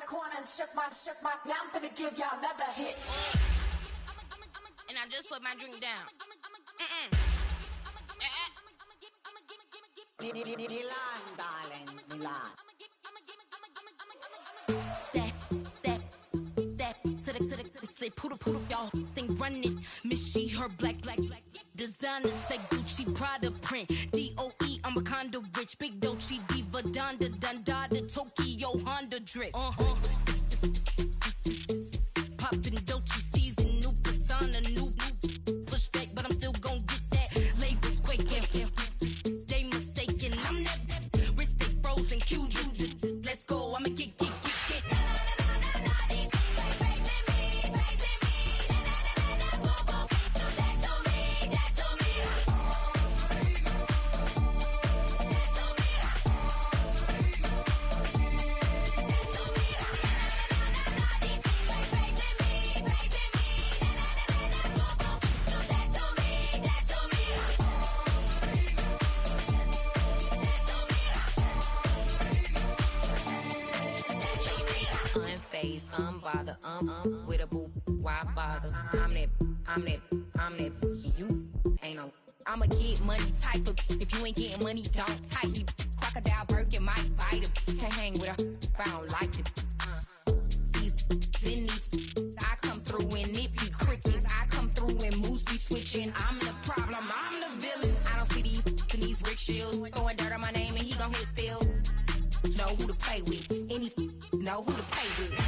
corner and shook my, now I'm finna give y'all another hit. And I just put my drink down. Milan, darling, Milan. Say poodle, y'all think run this. Miss she, her black. Designer say Gucci, Prada print. DOE, I'm a condo rich. Big Dolce, Diva, Donda, Tokyo, Honda drip. Poppin' Dolce season, new persona, new pushback, but I'm still gon' get that. Labels quaking, they mistaken. I'm that wrist stay frozen, QG. Let's go, I'ma get. Unbothered, with a boo, why bother? I'm that, you ain't no. I'm a get money type of, if you ain't getting money, don't type me. Crocodile Birkin might bite him. Can't hang with her if I don't like it. These, I come through in nippy crickets. I come through in moose be switching. I'm the problem, I'm the villain. I don't see these rickshaws throwing dirt on my name and he gon' hit still. Know who to play with, and these know who to play with.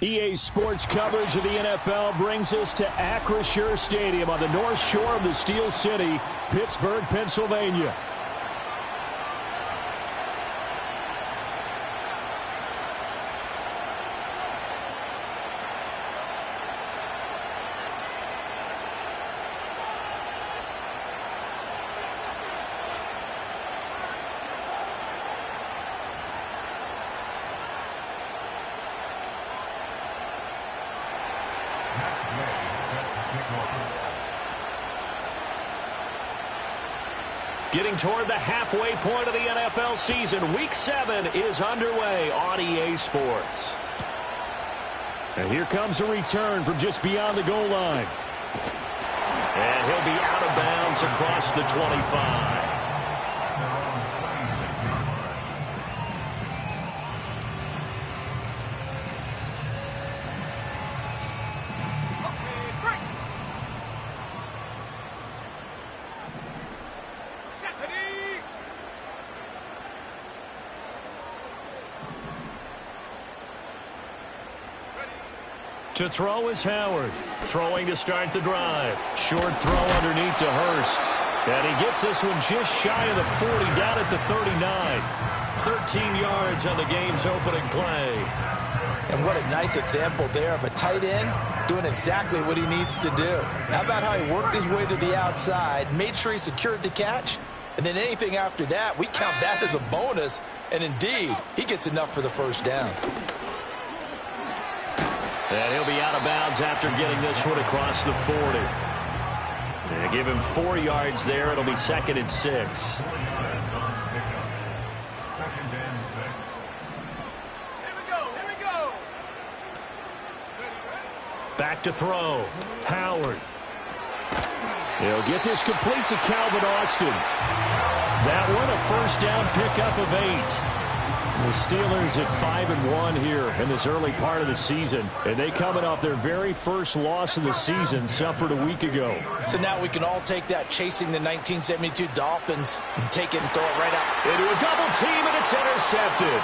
EA Sports coverage of the NFL brings us to Acrisure Stadium on the north shore of the Steel City, Pittsburgh, Pennsylvania. Getting toward the halfway point of the NFL season, Week 7 is underway on EA Sports. And here comes a return from just beyond the goal line. And he'll be out of bounds across the 25. To throw is Howard. Throwing to start the drive. Short throw underneath to Hurst. And he gets this one just shy of the 40, down at the 39. 13 yards on the game's opening play. And what a nice example there of a tight end doing exactly what he needs to do. How about how he worked his way to the outside, made sure he secured the catch, And then anything after that, we count that as a bonus. And indeed, he gets enough for the first down. And he'll be out of bounds after getting this one across the 40. They give him 4 yards there. It'll be 2nd and 6. Back to throw. Howard. He'll get this complete to Calvin Austin. That one a first down pickup of 8. The Steelers at 5-1 here in this early part of the season. And they coming off their very first loss of the season, suffered a week ago. So now we can all take that chasing the 1972 Dolphins and take it and throw it right out. Into a double team, and it's intercepted.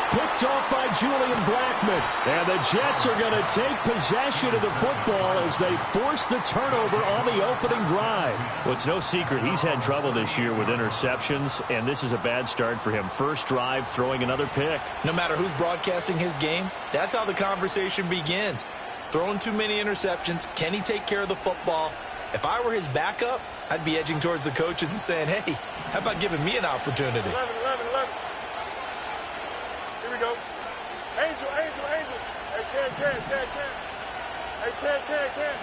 Picked off by Julian Blackmon. And the Jets are going to take possession of the football as they force the turnover on the opening drive. Well, it's no secret he's had trouble this year with interceptions, and this is a bad start for him. First drive, throwing another pick. No matter who's broadcasting his game, that's how the conversation begins. Throwing too many interceptions. Can he take care of the football? If I were his backup, I'd be edging towards the coaches and saying, hey, how about giving me an opportunity? 11. Here we go. Angel. Hey, Ken. Hey, Ken.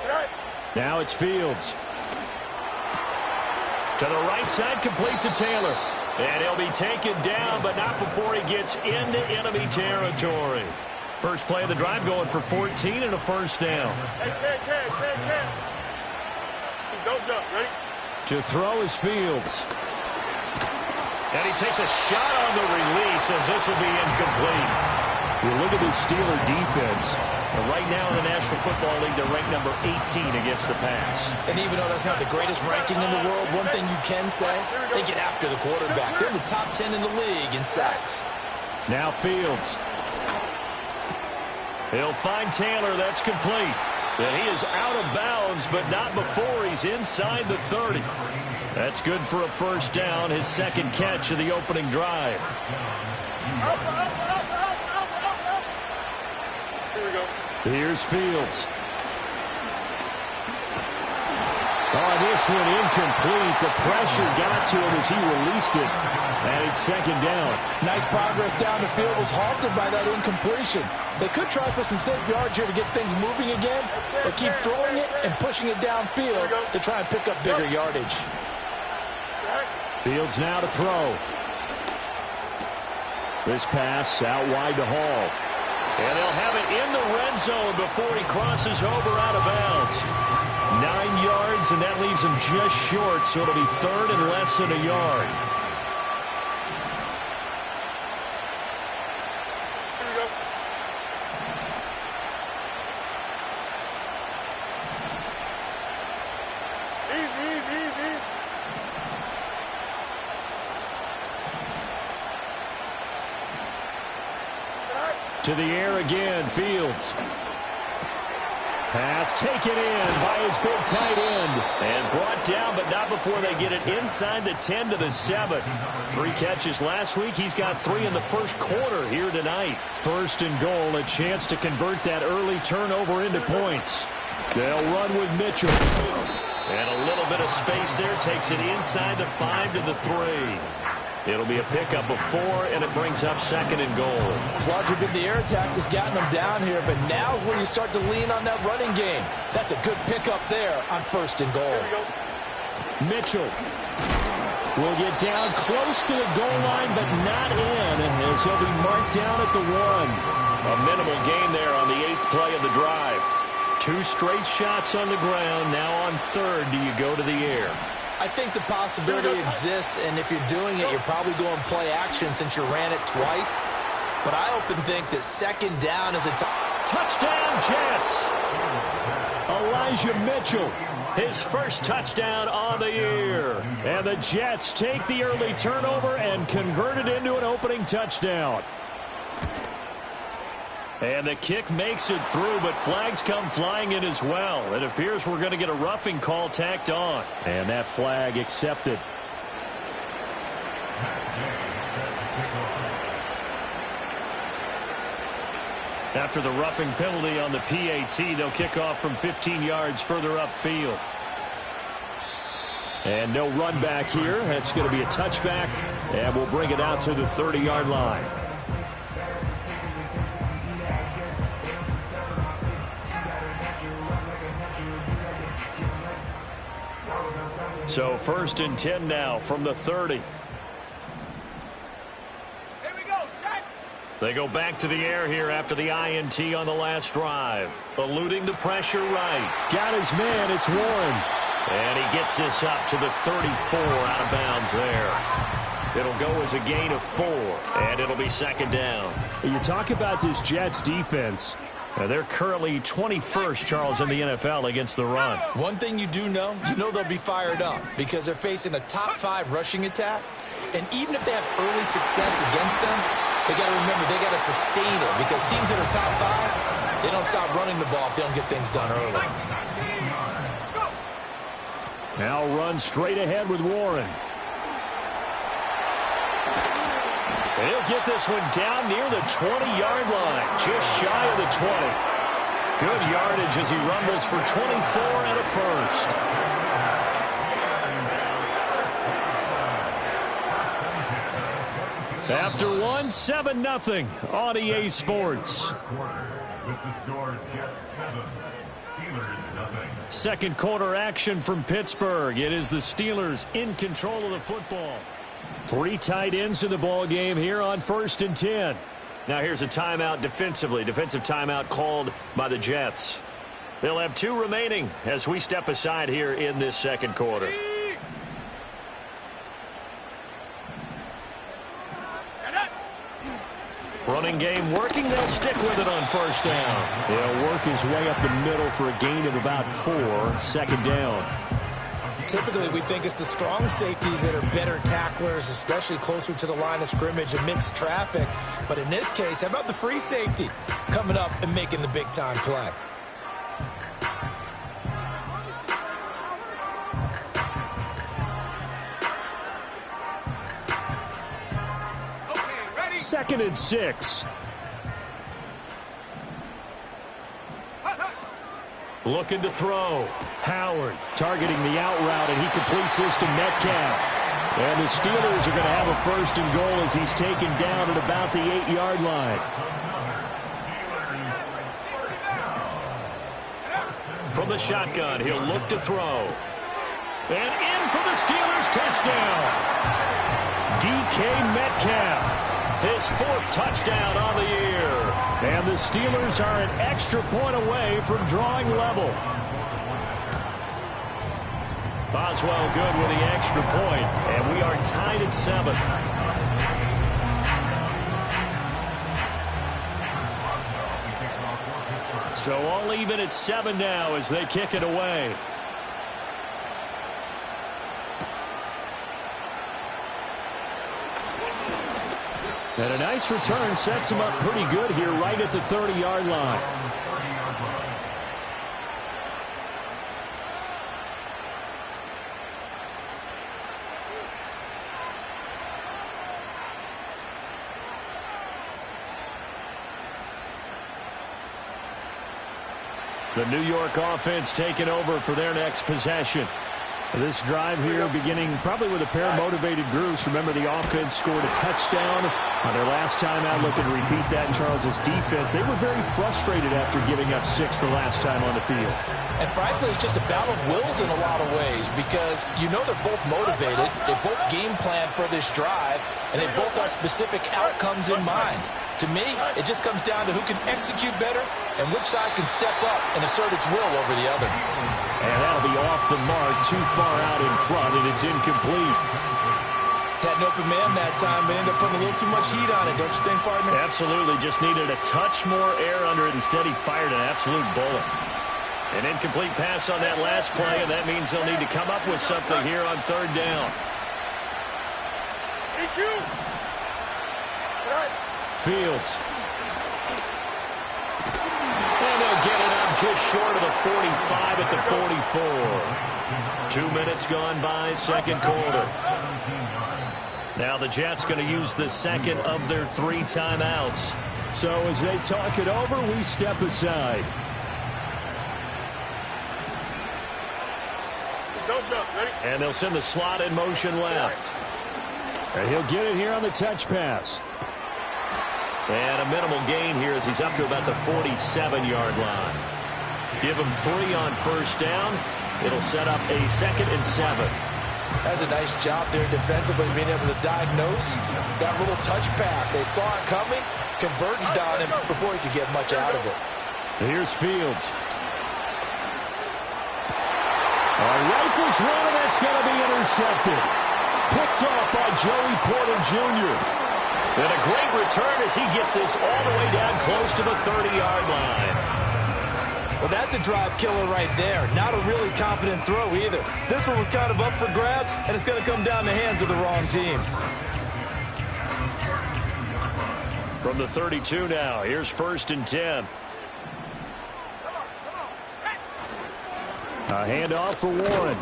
Right. Now it's Fields. To the right side, complete to Taylor. And he'll be taken down, but not before he gets into enemy territory. First play of the drive going for 14 and a first down. Hey, Ken. Don't jump. Ready? To throw is Fields. And he takes a shot on the release as this will be incomplete. You look at this Steeler defense. And right now in the National Football League, they're ranked number 18 against the pass. And even though that's not the greatest ranking in the world, one thing you can say, they get after the quarterback. They're in the top 10 in the league in sacks. Now Fields. He'll find Taylor. That's complete. And he is out of bounds, but not before he's inside the 30. That's good for a first down, his second catch of the opening drive. Here we go. Here's Fields. Oh, this one incomplete. The pressure got to him as he released it. And it's second down. Nice progress down the field was halted by that incompletion. They could try for some safe yards here to get things moving again, or keep throwing it and pushing it downfield to try and pick up bigger yardage. Fields now to throw. This pass out wide to Hall. And they'll have it in the red zone before he crosses over out of bounds. 9 yards, and that leaves him just short, so it'll be third and less than a yard. Here we go. Easy. To the air again, Fields. Pass taken in by his big tight end. And brought down, but not before they get it inside the 10 to the 7. 3 catches last week. He's got 3 in the first quarter here tonight. First and goal, a chance to convert that early turnover into points. They'll run with Mitchell. And a little bit of space there. Takes it inside the 5 to the 3. It'll be a pickup of 4, and it brings up second and goal. It's largely been the air attack that's gotten them down here, but now's where you start to lean on that running game. That's a good pickup there on first and goal. Mitchell will get down close to the goal line, but not in, as he'll be marked down at the 1. A minimal gain there on the 8th play of the drive. 2 straight shots on the ground. Now on third, do you go to the air? I think the possibility exists, and if you're doing it, you're probably going play action since you ran it twice. But I often think that second down is a touchdown, Jets. Elijah Mitchell, his first touchdown on the year. And the Jets take the early turnover and convert it into an opening touchdown. And the kick makes it through, but flags come flying in as well. It appears we're going to get a roughing call tacked on. And that flag accepted. After the roughing penalty on the PAT, they'll kick off from 15 yards further upfield. And no run back here. That's going to be a touchback, and we'll bring it out to the 30-yard line. So 1st and 10 now from the 30. Here we go, set. They go back to the air here after the INT on the last drive. Eluding the pressure right. Got his man. It's Warren. And he gets this up to the 34 out of bounds there. It'll go as a gain of 4, and it'll be 2nd down. You talk about this Jets defense. They're currently 21st, Charles, in the NFL against the run. One thing you do know, they'll be fired up because they're facing a top 5 rushing attack. And even if they have early success against them, they got to remember they got to sustain it because teams that are top 5, they don't stop running the ball if they don't get things done early. Now run straight ahead with Warren. He'll get this one down near the 20-yard line, just shy of the 20. Good yardage as he rumbles for 24 and a first. After one, 7-0 on EA Sports. With the score, Jets 7, Steelers nothing. Second quarter action from Pittsburgh. It is the Steelers in control of the football. 3 tight ends in the ball game here on 1st and 10. Now here's a timeout defensively. Defensive timeout called by the Jets. They'll have 2 remaining as we step aside here in this second quarter. Running game working. They'll stick with it on 1st down. He'll work his way up the middle for a gain of about 4. 2nd down. Typically, we think it's the strong safeties that are better tacklers, especially closer to the line of scrimmage amidst traffic. But in this case, how about the free safety coming up and making the big-time play? Okay, ready? 2nd and 6. Looking to throw. Howard targeting the out route, and he completes this to Metcalf. And the Steelers are going to have a 1st and goal as he's taken down at about the 8-yard line. From the shotgun, he'll look to throw. And in for the Steelers touchdown. DK Metcalf, his 4th touchdown on the year. And the Steelers are an extra point away from drawing level. Boswell good with the extra point, and we are tied at 7. So all even at 7 now as they kick it away. And a nice return sets him up pretty good here right at the 30-yard line. The New York offense taking over for their next possession. This drive here beginning probably with a pair of motivated groups. Remember, the offense scored a touchdown on their last time out. Looking to repeat that in Charles's defense. They were very frustrated after giving up 6 the last time on the field. And frankly, it's just a battle of wills in a lot of ways because they're both motivated. They both game plan for this drive, and they both have specific outcomes in mind. To me, it just comes down to who can execute better and which side can step up and assert its will over the other. And that'll be off the mark, too far out in front, and it's incomplete. Had an open man that time, but ended up putting a little too much heat on it, don't you think, partner? Absolutely. Just needed a touch more air under it. Instead, he fired an absolute bullet. An incomplete pass on that last play, and that means they'll need to come up with something here on 3rd down. EQ. Right. Fields. And they'll get it up just short of the 45 at the 44. 2 minutes gone by, second quarter. Now the Jets going to use the second of their 3 timeouts. So as they talk it over, we step aside. Don't jump. Ready? And they'll send the slot in motion left. And he'll get it here on the touch pass. And a minimal gain here as he's up to about the 47-yard line. Give him 3 on first down. It'll set up a 2nd and 7. That's a nice job there defensively, being able to diagnose that little touch pass. They saw it coming, converged on him before he could get much out of it. Here's Fields. Rifles one, and that's going to be intercepted. Picked off by Joey Porter Jr. And a great return as he gets this all the way down close to the 30-yard line. Well, that's a drive killer right there. Not a really confident throw either. This one was kind of up for grabs, and it's going to come down the hands of the wrong team. From the 32 now, here's 1st and 10. A handoff for Warren.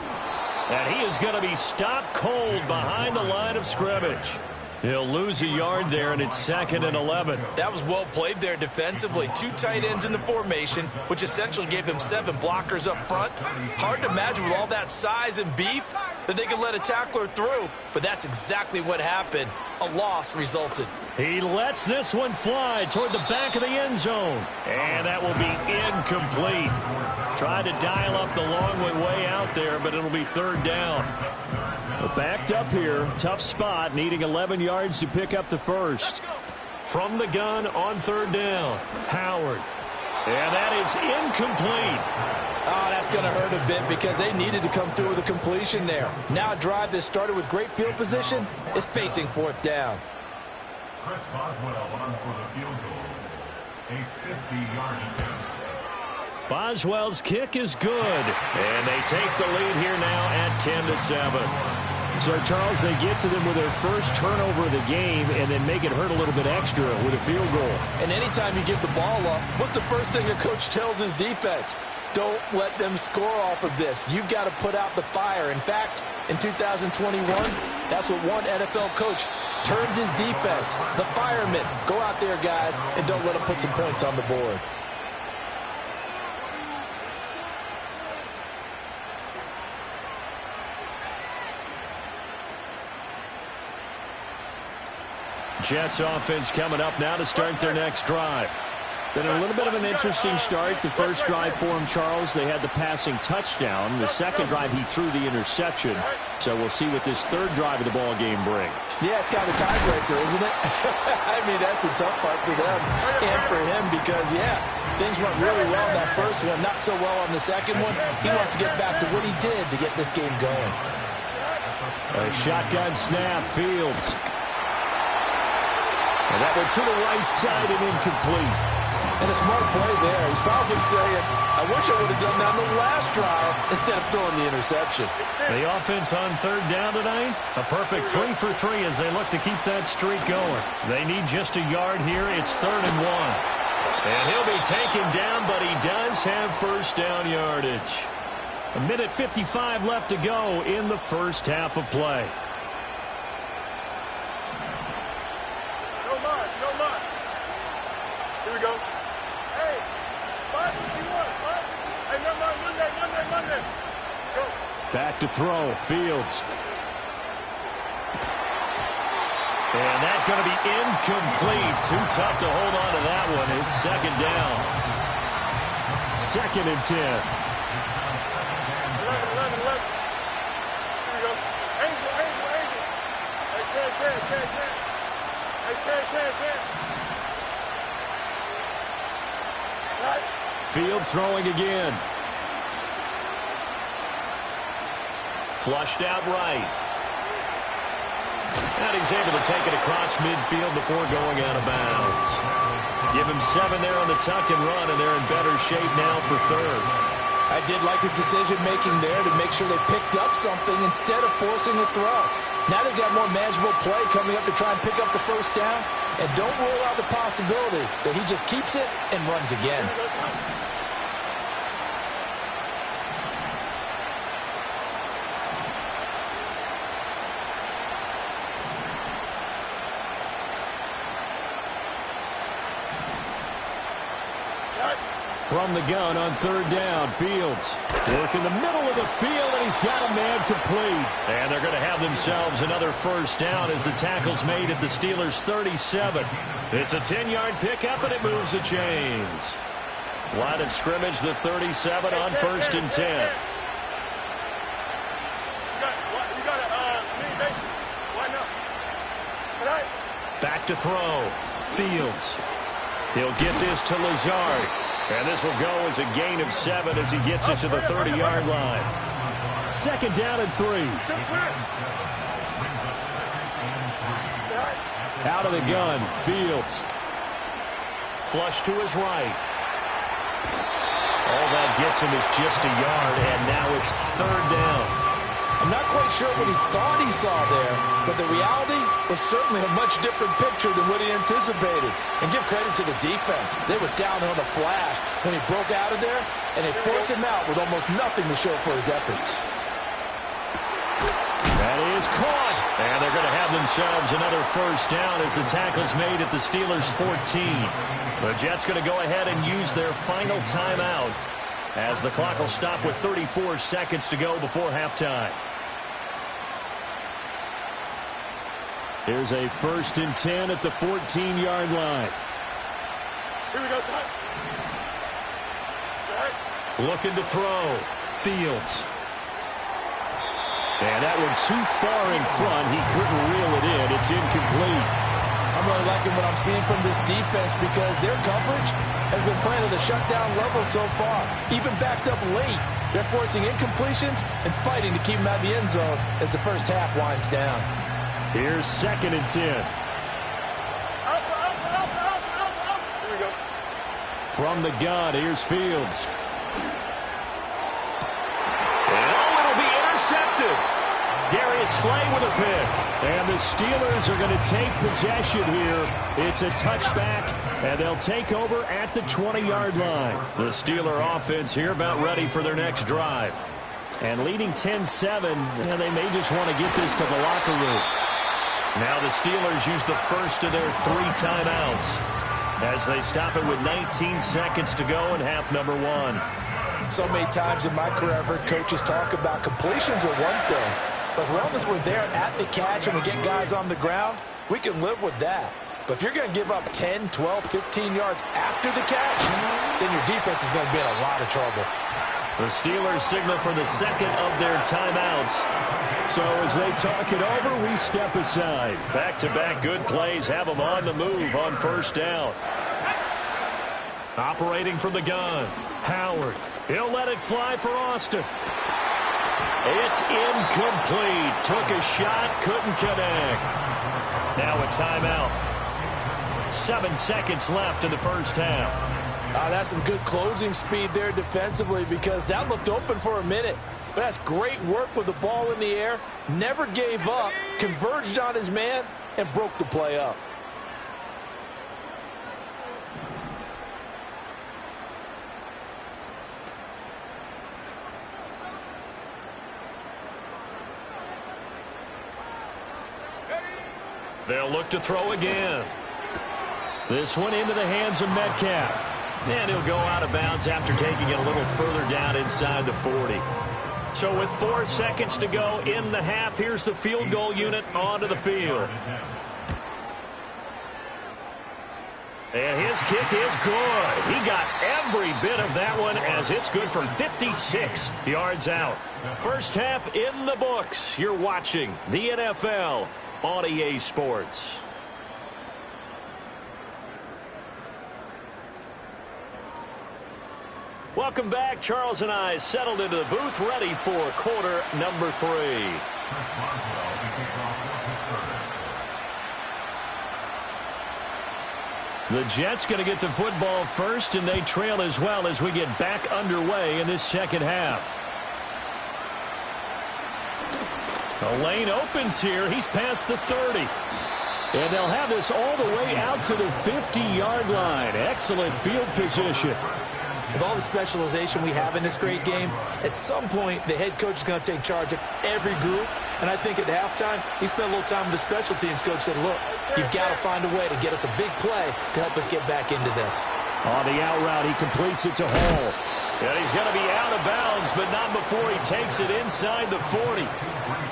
And he is going to be stopped cold behind the line of scrimmage. He'll lose a yard there, and it's 2nd and 11. That was well played there defensively. 2 tight ends in the formation, which essentially gave them 7 blockers up front. Hard to imagine with all that size and beef that they could let a tackler through, but that's exactly what happened. A loss resulted. He lets this one fly toward the back of the end zone, and that will be incomplete. Tried to dial up the long way out there, but it'll be 3rd down. Well, backed up here, tough spot, needing 11 yards to pick up the first. From the gun on 3rd down, Howard. And that is incomplete. Oh, that's going to hurt a bit because they needed to come through with a completion there. Now a drive that started with great field position is facing 4th down. Chris Boswell on for the field goal. A 50-yard attempt. Boswell's kick is good. And they take the lead here now at 10-7. So, Charles, they get to them with their first turnover of the game and then make it hurt a little bit extra with a field goal. And anytime you give the ball up, what's the first thing a coach tells his defense? Don't let them score off of this. You've got to put out the fire. In fact, in 2021, that's what one NFL coach termed his defense. The firemen. Go out there, guys, and don't let them put some points on the board. Jets offense coming up now to start their next drive. Been a little bit of an interesting start. The first drive for him, Charles, they had the passing touchdown. The second drive, he threw the interception. So we'll see what this 3rd drive of the ball game brings. Yeah, it's kind of a tiebreaker, isn't it? I mean, that's a tough part for them and for him because, yeah, things went really well in that first one, not so well on the second one. He wants to get back to what he did to get this game going. A shotgun snap, Fields. And that went to the right side and incomplete. And a smart play there. He's probably saying, I wish I would have done that on the last drive instead of throwing the interception. The offense on 3rd down tonight, a perfect 3 for 3 as they look to keep that streak going. They need just a yard here. It's 3rd and 1. And he'll be taken down, but he does have first down yardage. 1:55 left to go in the first half of play. Here we go. Hey, Bud, what do you want, Bud? Hey, Monday. Go. Back to throw, Fields. And that's going to be incomplete. Too tough to hold on to that one. It's 2nd down. 2nd and 10. 11. Here we go. Angel. Hey, Ted. Fields throwing again. Flushed out right. And he's able to take it across midfield before going out of bounds. Give him 7 there on the tuck and run, and they're in better shape now for 3rd. I did like his decision-making there to make sure they picked up something instead of forcing a throw. Now they've got more manageable play coming up to try and pick up the first down. And don't rule out the possibility that he just keeps it and runs again. From the gun on third down, Fields. Work in the middle of the field, and he's got a man complete. And they're going to have themselves another first down as the tackle's made at the Steelers' 37. It's a 10-yard pickup, and it moves the chains. Line of scrimmage, the 37 on first and 10. Back to throw. Fields. He'll get this to Lazard. And this will go as a gain of 7 as he gets it to the 30-yard line. Second down and 3. Out of the gun, Fields. Flush to his right. All that gets him is just a yard, and now it's third down. I'm not quite sure what he thought he saw there, but the reality was certainly a much different picture than what he anticipated. And give credit to the defense. They were down on the flash when he broke out of there, and they forced him out with almost nothing to show for his efforts. That is caught. And they're going to have themselves another first down as the tackle's made at the Steelers' 14. The Jets going to go ahead and use their final timeout as the clock will stop with 34 seconds to go before halftime. Here's a first and 10 at the 14-yard line. Here we go, son. Looking to throw. Fields. And that one too far in front. He couldn't reel it in. It's incomplete. I'm really liking what I'm seeing from this defense because their coverage has been playing at a shutdown level so far. Even backed up late. They're forcing incompletions and fighting to keep them out of the end zone as the first half winds down. Here's second and 10. Here we go. From the gun, here's Fields. It'll be intercepted. Darius Slay with a pick. And the Steelers are going to take possession here. It's a touchback, and they'll take over at the 20-yard line. The Steeler offense here about ready for their next drive. And leading 10-7, they may just want to get this to the locker room. Now the Steelers use the first of their 3 timeouts as they stop it with 19 seconds to go in half number 1. So many times in my career, I've heard coaches talk about completions are one thing. But as long as we're there at the catch and we get guys on the ground, we can live with that. But if you're going to give up 10, 12, 15 yards after the catch, then your defense is going to be in a lot of trouble. The Steelers signal for the second of their timeouts. So as they talk it over, we step aside. Back-to-back good plays have them on the move on first down. Operating from the gun, Howard. He'll let it fly for Austin. It's incomplete. Took a shot, couldn't connect. Now a timeout. 7 seconds left in the first half. That's some good closing speed there defensively because that looked open for a minute. But that's great work with the ball in the air. Never gave up, converged on his man, and broke the play up. They'll look to throw again. This one into the hands of Metcalf. And he'll go out of bounds after taking it a little further down inside the 40. So with 4 seconds to go in the half, here's the field goal unit onto the field. And his kick is good. He got every bit of that one as it's good from 56 yards out. First half in the books. You're watching the NFL on EA Sports. Welcome back. Charles and I settled into the booth, ready for quarter number 3. The Jets going to get the football first, and they trail as well as we get back underway in this second half. The lane opens here. He's past the 30. And they'll have this all the way out to the 50-yard line. Excellent field position. With all the specialization we have in this great game, at some point the head coach is going to take charge of every group. And I think at halftime, he spent a little time with the special teams coach, said, look, you've got to find a way to get us a big play to help us get back into this. On the out route, he completes it to Hall. And he's going to be out of bounds, but not before he takes it inside the 40.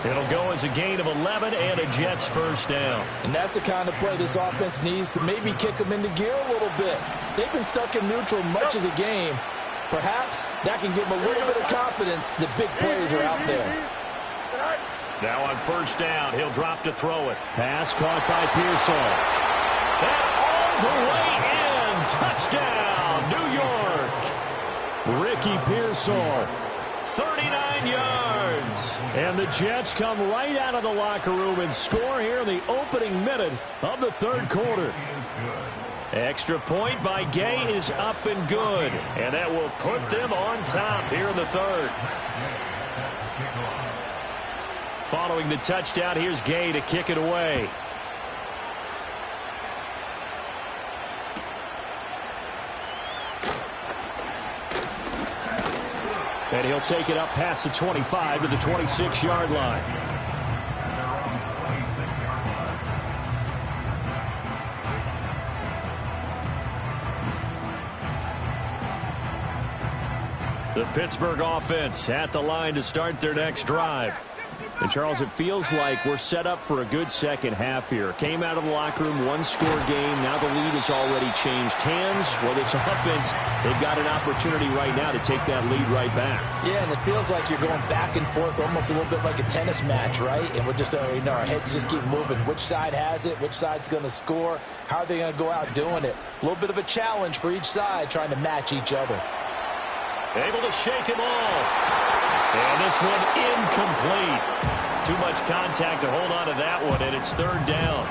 It'll go as a gain of 11 and a Jets first down. And that's the kind of play this offense needs to maybe kick them into gear a little bit. They've been stuck in neutral much of the game. Perhaps that can give them a little bit of confidence that big plays are out there. Now on first down, he'll drop to throw it. Pass caught by Pearsall. And all the way in. Touchdown, New York. Ricky Pearsall, 39 yards. And the Jets come right out of the locker room and score here in the opening minute of the third quarter. Extra point by Gay is up and good. And that will put them on top here in the third. Following the touchdown, here's Gay to kick it away. And he'll take it up past the 25 to the 26-yard line. The Pittsburgh offense at the line to start their next drive. And, Charles, it feels like we're set up for a good second half here. Came out of the locker room, one-score game. Now the lead has already changed hands. Well, this offense, they've got an opportunity right now to take that lead right back. Yeah, and it feels like you're going back and forth almost a little bit like a tennis match, right? And we're just, our heads just keep moving. Which side has it? Which side's going to score? How are they going to go out doing it? A little bit of a challenge for each side trying to match each other. Able to shake him off. And this one incomplete. Too much contact to hold on to that one, and it's third down.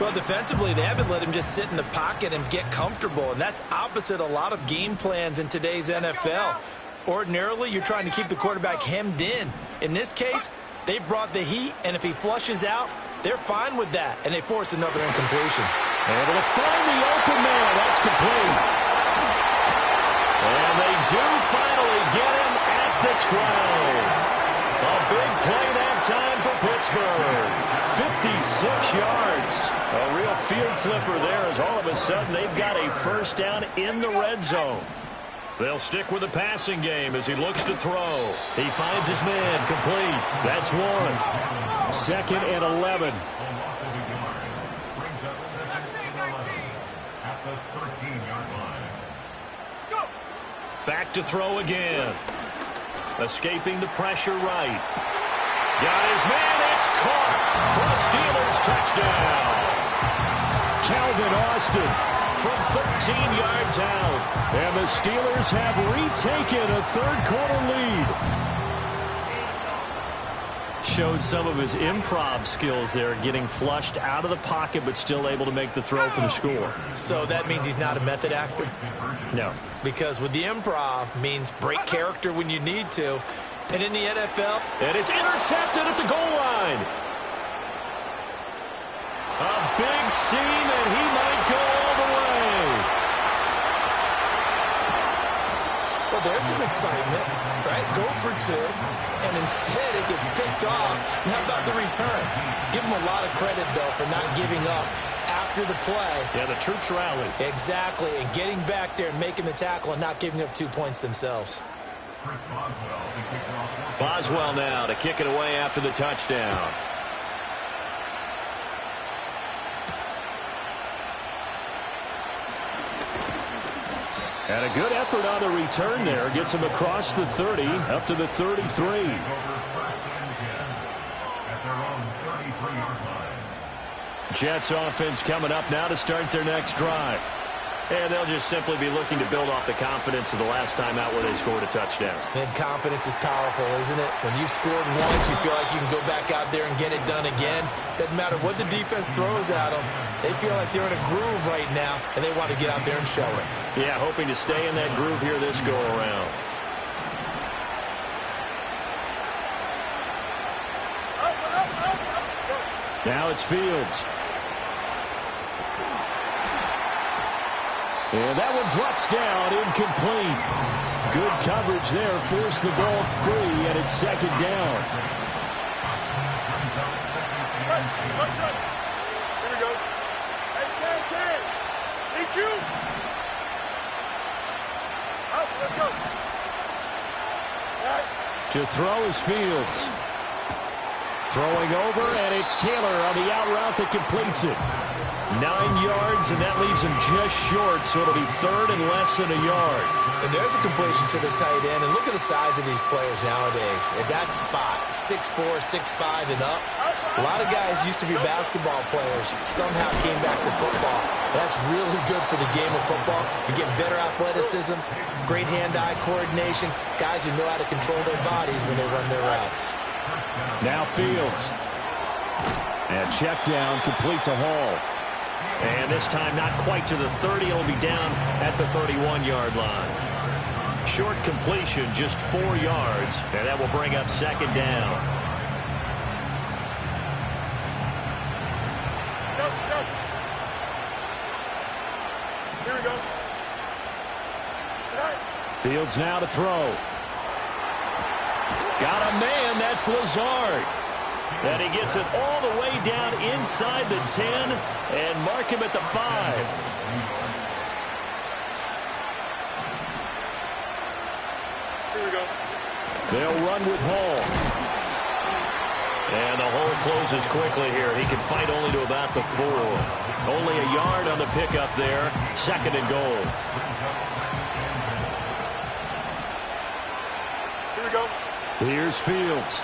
Well, defensively, they haven't let him just sit in the pocket and get comfortable, and that's opposite a lot of game plans in today's NFL. Ordinarily, you're trying to keep the quarterback hemmed in. In this case, they brought the heat, and if he flushes out, they're fine with that, and they force another incompletion. Able to find the open man. That's complete. And they do finally get him at the 12. A big play that time for Pittsburgh. 56 yards. A real field flipper there as all of a sudden they've got a first down in the red zone. They'll stick with the passing game as he looks to throw. He finds his man complete. That's one. 2nd and 11. Back to throw again. Escaping the pressure right. Got his man. It's caught for the Steelers touchdown. Calvin Austin from 13 yards out. And the Steelers have retaken a third-quarter lead. Showed some of his improv skills there, getting flushed out of the pocket but still able to make the throw for the score. So that means he's not a method actor? No. Because with the improv means break character when you need to. And in the NFL... And it's intercepted at the goal line. A big seam, and he might go all the way. Well, there's some excitement, right? Go for two, and instead it gets picked off. And how about the return? Give him a lot of credit, though, for not giving up after the play. Yeah, the troops rallied. Exactly, and getting back there and making the tackle and not giving up 2 points themselves. Boswell now to kick it away after the touchdown. And a good effort on the return there. Gets him across the 30, up to the 33. Jets offense coming up now to start their next drive. And they'll just simply be looking to build off the confidence of the last time out where they scored a touchdown. And confidence is powerful, isn't it? When you've scored once, you feel like you can go back out there and get it done again. Doesn't matter what the defense throws at them. They feel like they're in a groove right now, and they want to get out there and show it. Yeah, hoping to stay in that groove here this go-around. Now it's Fields. And that one drops down, incomplete. Good coverage there, forced the ball free, and it's second down. Here we go. Hey, Ken. Need you. Let's go. Right. To throw is Fields. Throwing over, and it's Taylor on the out route that completes it. 9 yards, and that leaves him just short, so it'll be third and less than a yard. And there's a completion to the tight end. And look at the size of these players nowadays. At that spot, 6'4", 6'5", and up. A lot of guys used to be basketball players, somehow came back to football. That's really good for the game of football. You get better athleticism, great hand-eye coordination, guys who know how to control their bodies when they run their routes. Now Fields. And check down, complete to Hall. And this time not quite to the 30. It'll be down at the 31-yard line. Short completion, just 4 yards. And that will bring up second down. Here we go. Right. Fields now to throw. Got a man, that's Lazard. And he gets it all the way down inside the 10 and mark him at the 5. Here we go. They'll run with Hall. And the hole closes quickly here. He can fight only to about the 4. Only a yard on the pickup there. Second and goal. Here we go. Here's Fields.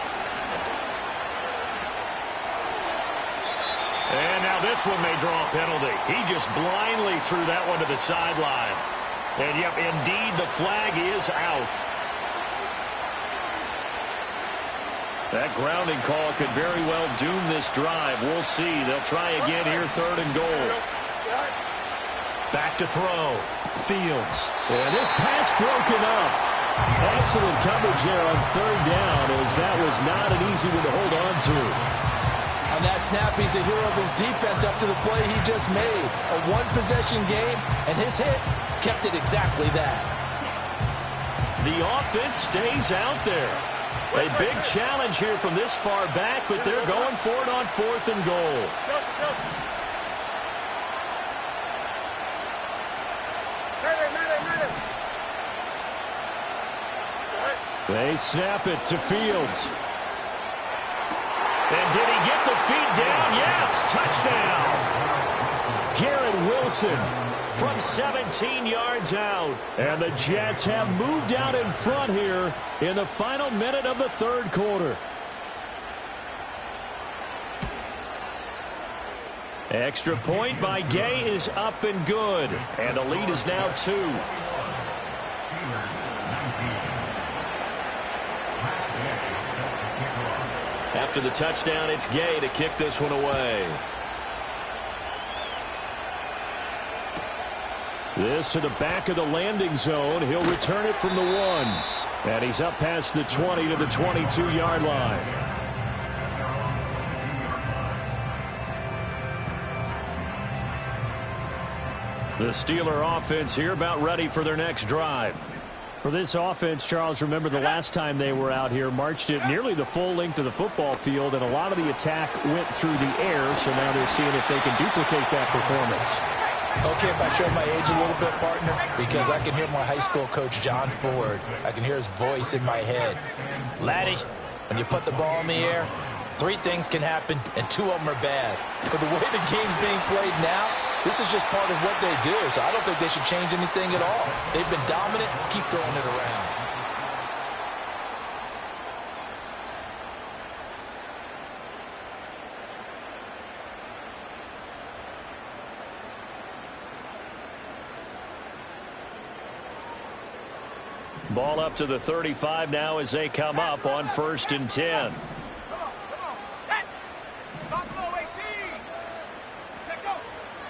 And now this one may draw a penalty. He just blindly threw that one to the sideline. And, yep, indeed, the flag is out. That grounding call could very well doom this drive. We'll see. They'll try again here, third and goal. Back to throw. Fields. And this pass broken up. Excellent coverage there on third down, as that was not an easy one to hold on to. On that snap, he's a hero of his defense up to the play he just made. A one-possession game, and his hit kept it exactly that. The offense stays out there. A big challenge here from this far back, but they're going for it on fourth and goal. They snap it to Fields. And did he get the feet down? Yes, touchdown. Garrett Wilson from 17 yards out. And the Jets have moved out in front here in the final minute of the third quarter. Extra point by Gay is up and good. And the lead is now 2. After the touchdown, it's Gay to kick this one away. This to the back of the landing zone. He'll return it from the 1. And he's up past the 20 to the 22-yard line. The Steeler offense here about ready for their next drive. For this offense, Charles, remember the last time they were out here, marched it nearly the full length of the football field, and a lot of the attack went through the air, so now they're seeing if they can duplicate that performance. Okay, if I show my age a little bit, partner, because I can hear my high school coach, John Ford. I can hear his voice in my head. Laddie, when you put the ball in the air, 3 things can happen, and 2 of them are bad. But the way the game's being played now, this is just part of what they do, so I don't think they should change anything at all. They've been dominant. Keep throwing it around. Ball up to the 35 now as they come up on 1st and 10.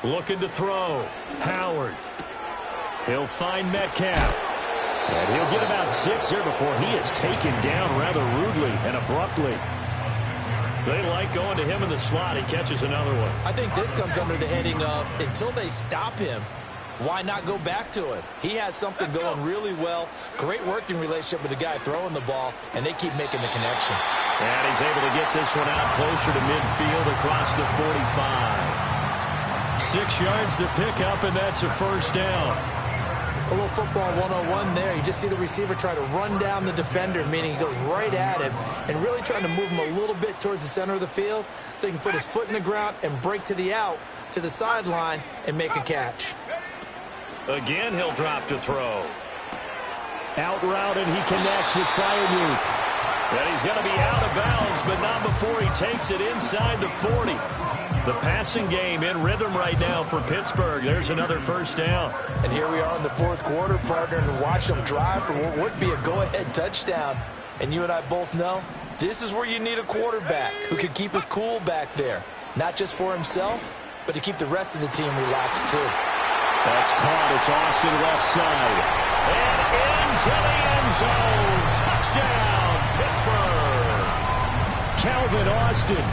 Looking to throw. Howard. He'll find Metcalf. And he'll get about 6 here before he is taken down rather rudely and abruptly. They like going to him in the slot. He catches another one. I think this comes under the heading of, until they stop him, why not go back to him? He has something going really well. Great working relationship with the guy throwing the ball, and they keep making the connection. And he's able to get this one out closer to midfield across the 45. 6 yards to pick up, and that's a first down. A little football 101 there. You just see the receiver try to run down the defender, meaning he goes right at him and really trying to move him a little bit towards the center of the field so he can put his foot in the ground and break to the out, to the sideline, and make a catch. Again, he'll drop to throw. Out route, and he connects with Freiermuth. And he's going to be out of bounds, but not before he takes it inside the 40. The passing game in rhythm right now for Pittsburgh. There's another first down. And here we are in the fourth quarter, partner, and watch them drive for what would be a go-ahead touchdown. And you and I both know this is where you need a quarterback who can keep his cool back there. Not just for himself, but to keep the rest of the team relaxed too. That's caught. It's Austin left side. And into the end zone. Touchdown, Pittsburgh. Calvin Austin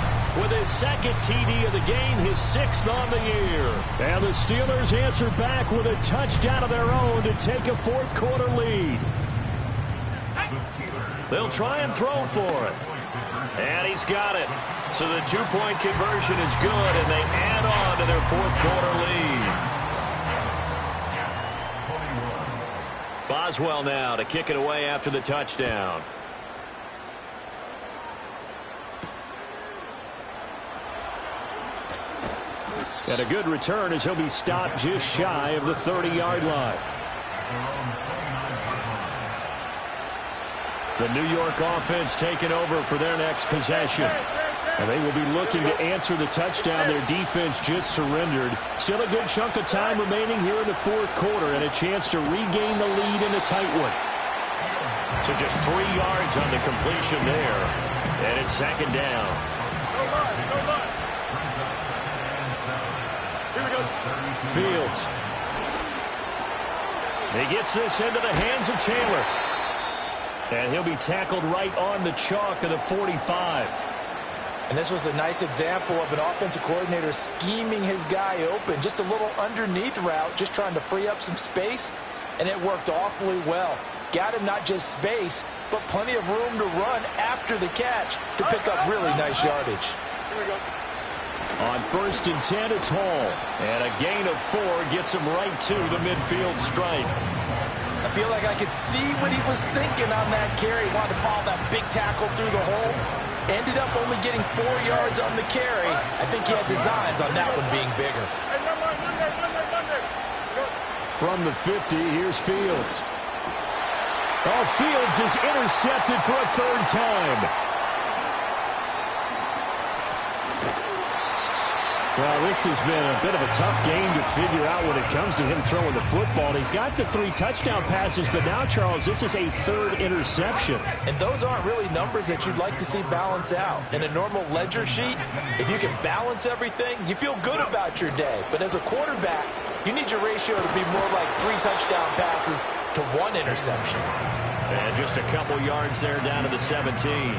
with his second TD of the game, his sixth on the year. And the Steelers answer back with a touchdown of their own to take a fourth quarter lead. They'll try and throw for it. And he's got it. So the two-point conversion is good, and they add on to their fourth quarter lead. Boswell now to kick it away after the touchdown. And a good return as he'll be stopped just shy of the 30-yard line. The New York offense taking over for their next possession. And they will be looking to answer the touchdown their defense just surrendered. Still a good chunk of time remaining here in the fourth quarter and a chance to regain the lead in a tight one. So just 3 yards on the completion there. And it's second down. Fields. He gets this into the hands of Taylor. And he'll be tackled right on the chalk of the 45. And this was a nice example of an offensive coordinator scheming his guy open. Just a little underneath route, just trying to free up some space. And it worked awfully well. Got him not just space, but plenty of room to run after the catch to pick up really nice yardage. Here we go. On 1st and 10, it's Hall. And a gain of 4 gets him right to the midfield stripe. I feel like I could see what he was thinking on that carry. He wanted to follow that big tackle through the hole. Ended up only getting 4 yards on the carry. I think he had designs on that one being bigger. From the 50, here's Fields. Oh, Fields is intercepted for a third time. Well, this has been a bit of a tough game to figure out when it comes to him throwing the football. He's got the 3 touchdown passes, but now, Charles, this is a 3rd interception. And those aren't really numbers that you'd like to see balance out. In a normal ledger sheet, if you can balance everything, you feel good about your day. But as a quarterback, you need your ratio to be more like 3 touchdown passes to 1 interception. And just a couple yards there down to the 17.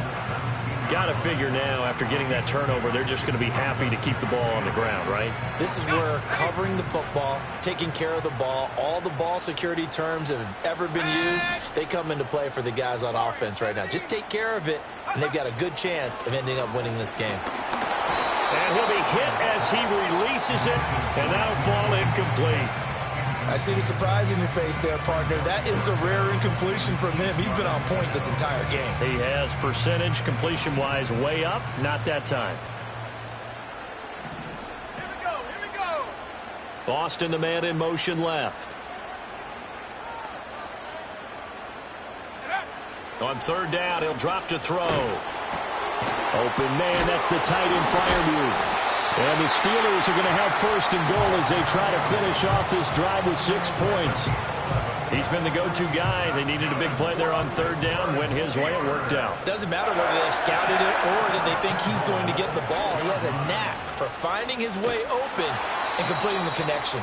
Got to figure now, after getting that turnover, they're just going to be happy to keep the ball on the ground, right? This is where covering the football, taking care of the ball, all the ball security terms that have ever been used, they come into play for the guys on offense right now. Just take care of it, and they've got a good chance of ending up winning this game. And he'll be hit as he releases it, and that'll fall incomplete. I see the surprise in your face there, partner. That is a rare incompletion from him. He's been on point this entire game. He has percentage completion-wise way up. Not that time. Here we go. Boston, the man in motion left. On 3rd down, he'll drop to throw. Open man, that's the tight end Freiermuth. And the Steelers are going to have 1st and goal as they try to finish off this drive with 6 points. He's been the go-to guy. They needed a big play there on 3rd down. Went his way. It worked out. Doesn't matter whether they scouted it or that they think he's going to get the ball. He has a knack for finding his way open and completing the connection.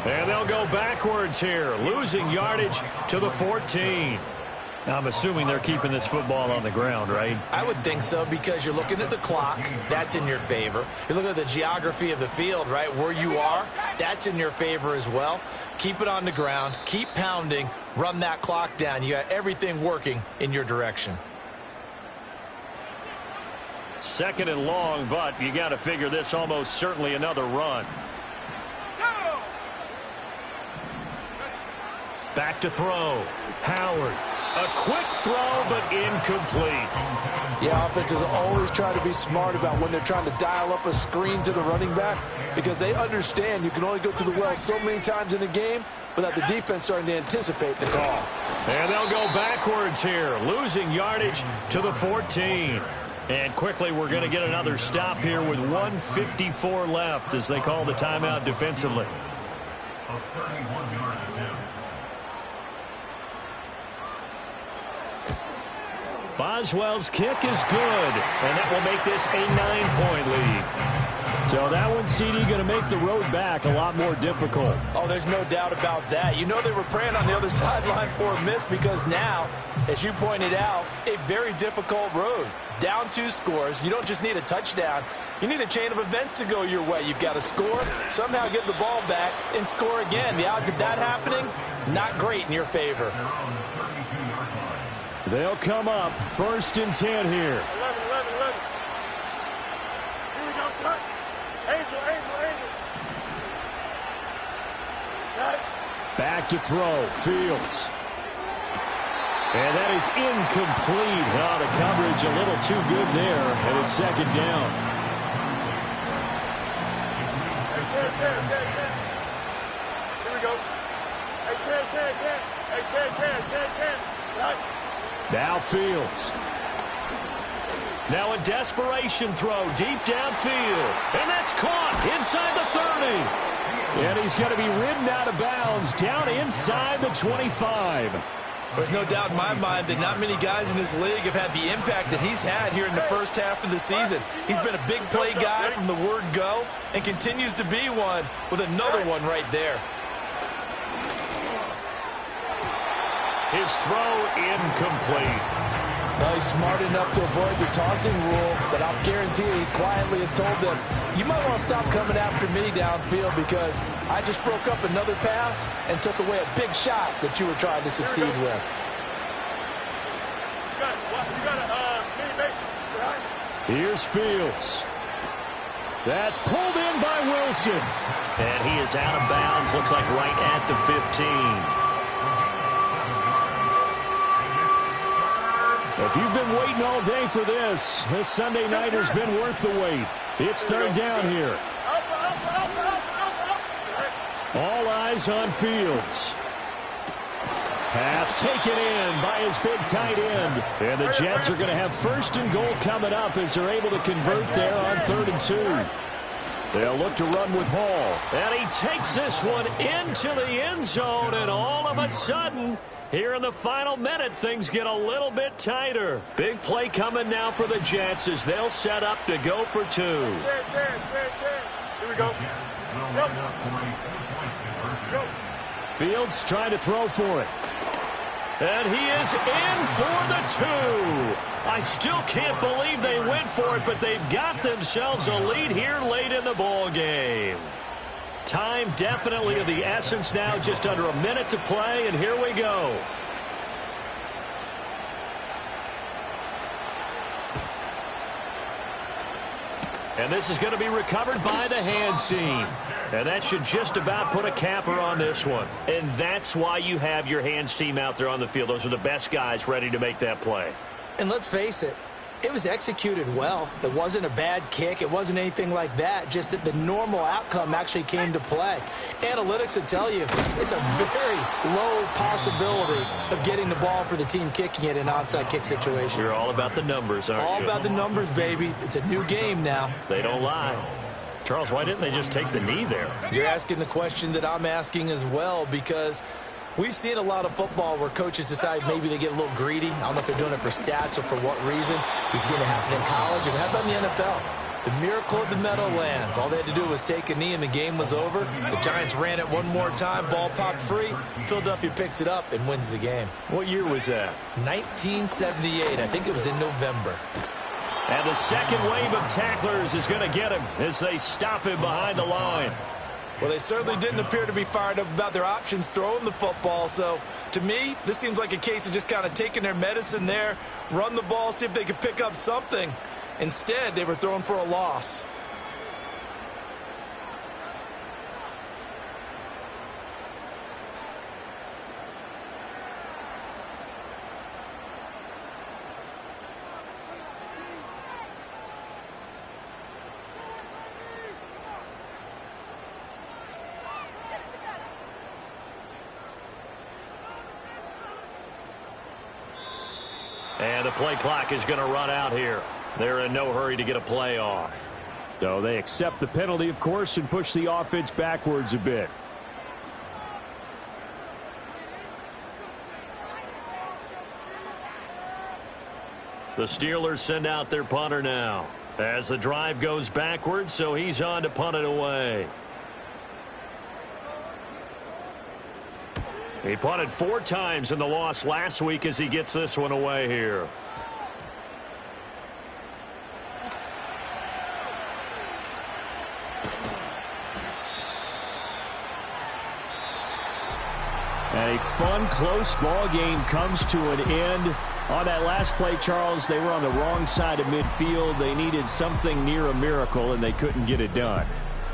And they'll go backwards here, losing yardage to the 14. I'm assuming they're keeping this football on the ground, right? I would think so, because you're looking at the clock. That's in your favor. You're looking at the geography of the field, right? Where you are, that's in your favor as well. Keep it on the ground. Keep pounding. Run that clock down. You got everything working in your direction. 2nd and long, but you got to figure this almost certainly another run. Back to throw. Howard. A quick throw, but incomplete. Yeah, offenses always try to be smart about when they're trying to dial up a screen to the running back because they understand you can only go to the well so many times in a game without the defense starting to anticipate the call. And they'll go backwards here, losing yardage to the 14. And quickly, we're going to get another stop here with 1:54 left as they call the timeout defensively. A 31-yard attempt. Boswell's kick is good, and that will make this a 9-point lead. So that one, CD, going to make the road back a lot more difficult. Oh, there's no doubt about that. You know they were praying on the other sideline for a miss because now, as you pointed out, a very difficult road. Down 2 scores. You don't just need a touchdown. You need a chain of events to go your way. You've got to score, somehow get the ball back, and score again. The odds of that happening, not great in your favor. They'll come up 1st and 10 here. 11. Here we go, son. Angel. Got it. Back to throw. Fields. And that is incomplete. Oh, the coverage a little too good there, and it's 2nd down. Here we go. Hey, Got it. Now Fields. Now a desperation throw deep downfield. And that's caught inside the 30. And he's going to be ridden out of bounds down inside the 25. There's no doubt in my mind that not many guys in this league have had the impact that he's had here in the first half of the season. He's been a big play guy from the word go and continues to be one with another one right there. His throw incomplete. Well, he's smart enough to avoid the taunting rule, but I'll guarantee he quietly has told them, you might want to stop coming after me downfield because I just broke up another pass and took away a big shot that you were trying to succeed with. You got a mini base, right? Here's Fields. That's pulled in by Wilson. And he is out of bounds, looks like right at the 15. If you've been waiting all day for this Sunday nighter's been worth the wait. It's 3rd down here. All eyes on Fields. Pass taken in by his big tight end. And the Jets are going to have 1st and goal coming up as they're able to convert there on 3rd and 2. They'll look to run with Hall. And he takes this one into the end zone, and all of a sudden, here in the final minute, things get a little bit tighter. Big play coming now for the Jets as they'll set up to go for 2. Here we go. Fields trying to throw for it. And he is in for the 2. I still can't believe they went for it, but they've got themselves a lead here late in the ball game. Time definitely of the essence now, just under a minute to play, and here we go. And this is going to be recovered by the hands team. And that should just about put a capper on this one. And that's why you have your hands team out there on the field. Those are the best guys ready to make that play. And let's face it, it was executed well. It wasn't a bad kick. It wasn't anything like that. Just that the normal outcome actually came to play. Analytics will tell you it's a very low possibility of getting the ball for the team kicking it in an onside kick situation. You're all about the numbers, aren't you? All about the numbers, baby. It's a new game now. They don't lie. Charles, why didn't they just take the knee there? You're asking the question that I'm asking as well, because we've seen a lot of football where coaches decide maybe they get a little greedy. I don't know if they're doing it for stats or for what reason. We've seen it happen in college. And how about in the NFL? The miracle of the Meadowlands. All they had to do was take a knee and the game was over. The Giants ran it one more time. Ball popped free. Philadelphia picks it up and wins the game. What year was that? 1978. I think it was in November. And the second wave of tacklers is going to get him as they stop him behind the line. Well, they certainly didn't appear to be fired up about their options throwing the football. So, to me, this seems like a case of just kind of taking their medicine there, run the ball, see if they could pick up something. Instead, they were throwing for a loss. And the play clock is going to run out here. They're in no hurry to get a play off. So they accept the penalty, of course, and push the offense backwards a bit. The Steelers send out their punter now as the drive goes backwards, so he's on to punt it away. He punted 4 times in the loss last week as he gets this one away here. And a fun, close ball game comes to an end. On that last play, Charles, they were on the wrong side of midfield. They needed something near a miracle, and they couldn't get it done.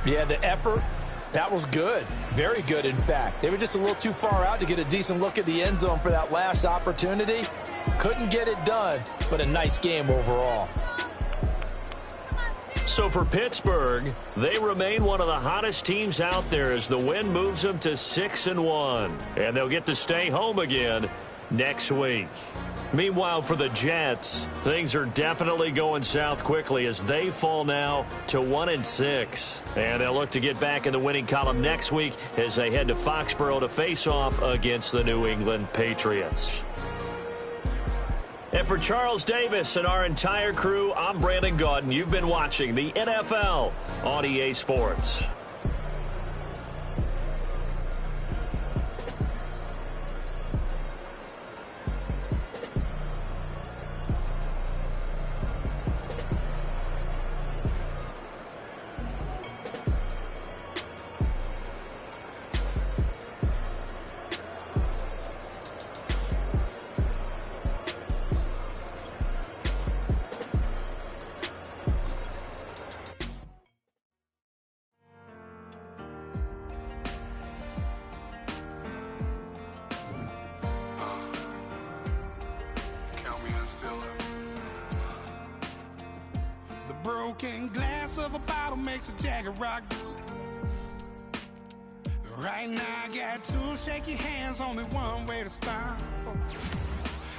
Yeah, the effort, that was good. Very good, in fact. They were just a little too far out to get a decent look at the end zone for that last opportunity. Couldn't get it done, but a nice game overall. So for Pittsburgh, they remain one of the hottest teams out there as the win moves them to 6-1. And they'll get to stay home again next week. Meanwhile, for the Jets, things are definitely going south quickly as they fall now to 1-6. And they'll look to get back in the winning column next week as they head to Foxborough to face off against the New England Patriots. And for Charles Davis and our entire crew, I'm Brandon Gaudin. You've been watching the NFL on EA Sports. Broken glass of a bottle makes a Jagger rock. Right now I got 2 shaky hands, only one way to stop.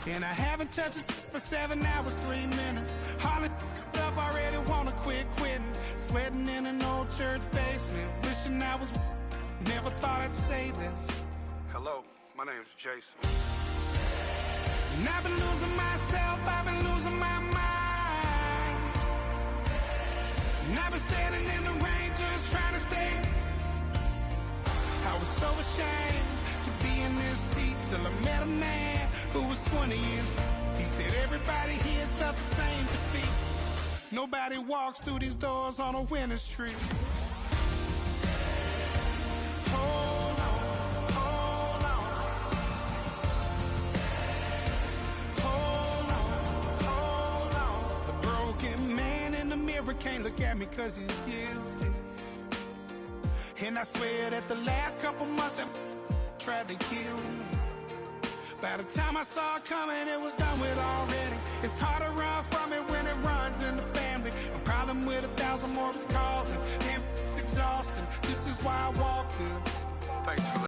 And I haven't touched it for 7 hours, 3 minutes. Hardly up, already wanna quit quitting. Sweating in an old church basement, wishing I was. Never thought I'd say this. Hello, my name's Jason. And I've been losing myself, I've been losing my mind. And I've been standing in the rain just trying to stay. I was so ashamed to be in this seat till I met a man who was 20 years. He said everybody here's felt the same defeat. Nobody walks through these doors on a winning streak. Hold on, hold on. Hold on, hold on. The broken man in the mirror can't look at me 'cause he's guilty. And I swear that the last couple months that tried to kill me. By the time I saw it coming, it was done with already. It's hard to run from it when it runs in the family. A problem with 1,000 more it's causing. Damn, it's exhausting. This is why I walked in. Thanks for